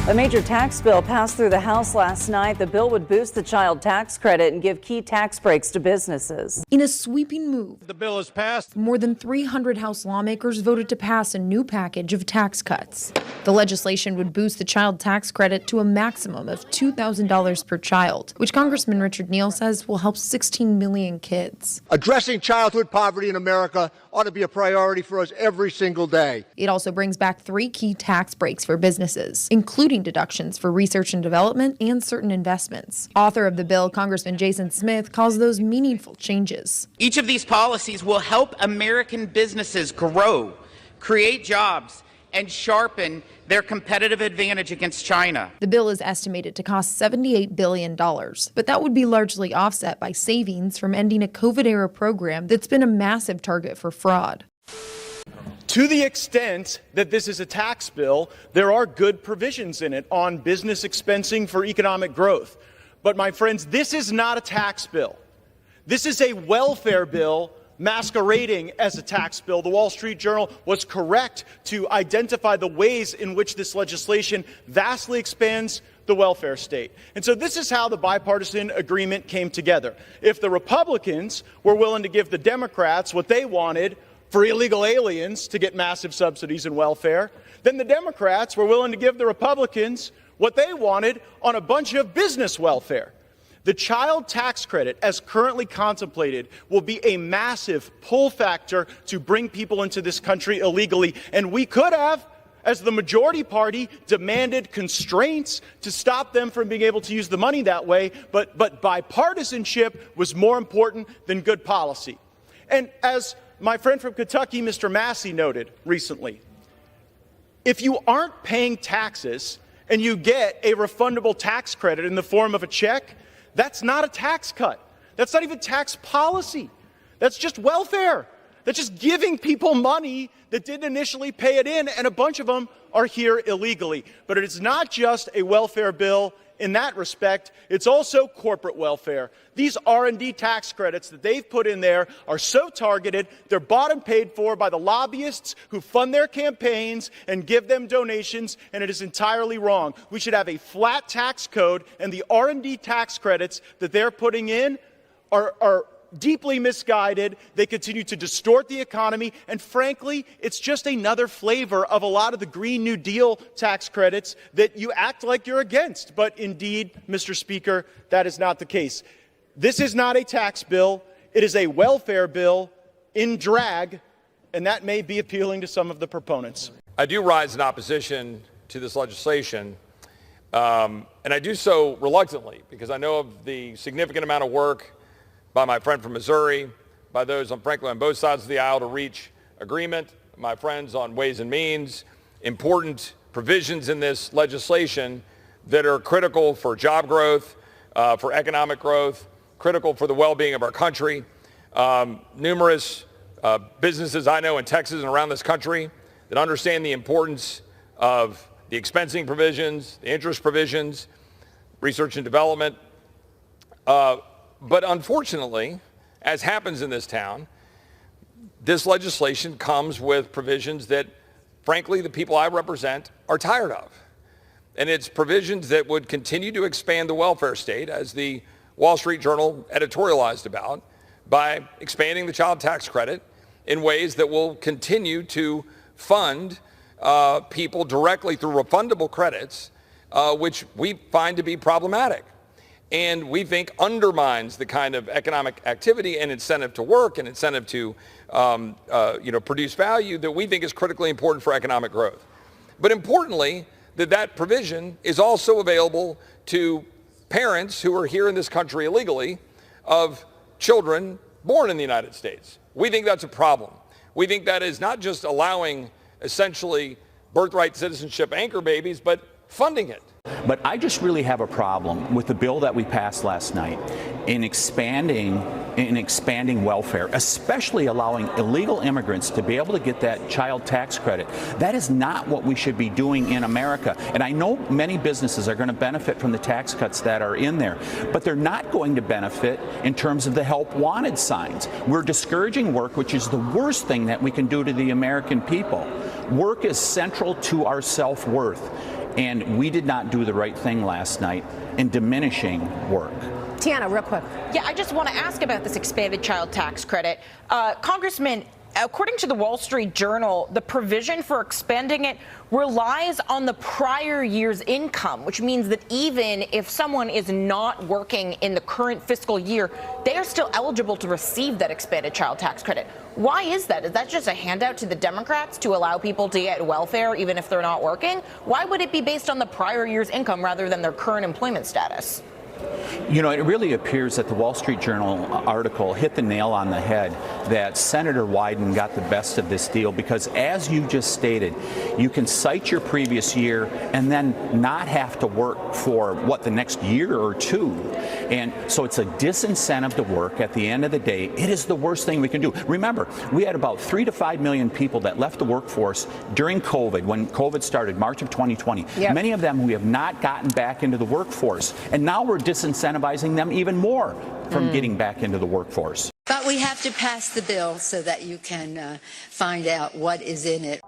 A major tax bill passed through the House last night. The bill would boost the child tax credit and give key tax breaks to businesses. In a sweeping move, the bill is passed. More than 300 House lawmakers voted to pass a new package of tax cuts. The legislation would boost the child tax credit to a maximum of $2,000 per child, which Congressman Richard Neal says will help 16 million kids. Addressing childhood poverty in America ought to be a priority for us every single day. It also brings back 3 key tax breaks for businesses, including deductions for research and development and certain investments. Author of the bill, Congressman Jason Smith, calls those meaningful changes. Each of these policies will help American businesses grow, create jobs, and sharpen their competitive advantage against China. The bill is estimated to cost $78 billion, but that would be largely offset by savings from ending a COVID-era program that's been a massive target for fraud. To the extent that this is a tax bill, there are good provisions in it on business expensing for economic growth. But my friends, this is not a tax bill. This is a welfare bill masquerading as a tax bill. The Wall Street Journal was correct to identify the ways in which this legislation vastly expands the welfare state. And so this is how the bipartisan agreement came together. If the Republicans were willing to give the Democrats what they wanted for illegal aliens to get massive subsidies in welfare, then the Democrats were willing to give the Republicans what they wanted on a bunch of business welfare. The child tax credit, as currently contemplated, will be a massive pull factor to bring people into this country illegally. And we could have, as the majority party, demanded constraints to stop them from being able to use the money that way. But bipartisanship was more important than good policy. And as my friend from Kentucky, Mr. Massey, noted recently, if you aren't paying taxes and you get a refundable tax credit in the form of a check, that's not a tax cut. That's not even tax policy. That's just welfare. That's just giving people money that didn't initially pay it in, and a bunch of them are here illegally. But it's not just a welfare bill in that respect. It's also corporate welfare. These R&D tax credits that they've put in there are so targeted, they're bought and paid for by the lobbyists who fund their campaigns and give them donations, and it is entirely wrong. We should have a flat tax code, and the R&D tax credits that they're putting in are deeply misguided. They continue to distort the economy, and frankly, it's just another flavor of a lot of the Green New Deal tax credits that you act like you're against. But indeed, Mr. Speaker, that is not the case. This is not a tax bill. It is a welfare bill in drag, and that may be appealing to some of the proponents. I do rise in opposition to this legislation, and I do so reluctantly because I know of the significant amount of work by my friend from Missouri, by those, frankly, on both sides of the aisle to reach agreement, my friends on Ways and Means, important provisions in this legislation that are critical for job growth, for economic growth, critical for the well-being of our country. Numerous businesses I know in Texas and around this country that understand the importance of the expensing provisions, the interest provisions, research and development. But unfortunately, as happens in this town, this legislation comes with provisions that, frankly, the people I represent are tired of. And it's provisions that would continue to expand the welfare state, as the Wall Street Journal editorialized about, by expanding the child tax credit in ways that will continue to fund people directly through refundable credits, which we find to be problematic. And we think undermines the kind of economic activity and incentive to work and incentive to produce value that we think is critically important for economic growth. But importantly, that provision is also available to parents who are here in this country illegally of children born in the United States. We think that's a problem. We think that is not just allowing essentially birthright citizenship anchor babies, but funding it. But I just really have a problem with the bill that we passed last night in expanding welfare, especially allowing illegal immigrants to be able to get that child tax credit. That is not what we should be doing in America. And I know many businesses are going to benefit from the tax cuts that are in there, but they're not going to benefit in terms of the help wanted signs. We're discouraging work, which is the worst thing that we can do to the American people. Work is central to our self-worth. And we did not do the right thing last night in diminishing work. Tiana, real quick. Yeah, I just want to ask about this expanded child tax credit. Congressman, according to the Wall Street Journal, the provision for expanding it relies on the prior year's income, which means that even if someone is not working in the current fiscal year, they are still eligible to receive that expanded child tax credit. Why is that? Is that just a handout to the Democrats to allow people to get welfare even if they're not working? Why would it be based on the prior year's income rather than their current employment status? You know, it really appears that the Wall Street Journal article hit the nail on the head that Senator Wyden got the best of this deal because, as you just stated, you can cite your previous year and then not have to work for, the next year or two. And so it's a disincentive to work. At the end of the day, it is the worst thing we can do. Remember, we had about 3 to 5 million people that left the workforce during COVID, when COVID started, March of 2020. Yep. Many of them who have not gotten back into the workforce. And now we're disincentivizing them even more from getting back into the workforce. But we have to pass the bill so that you can find out what is in it.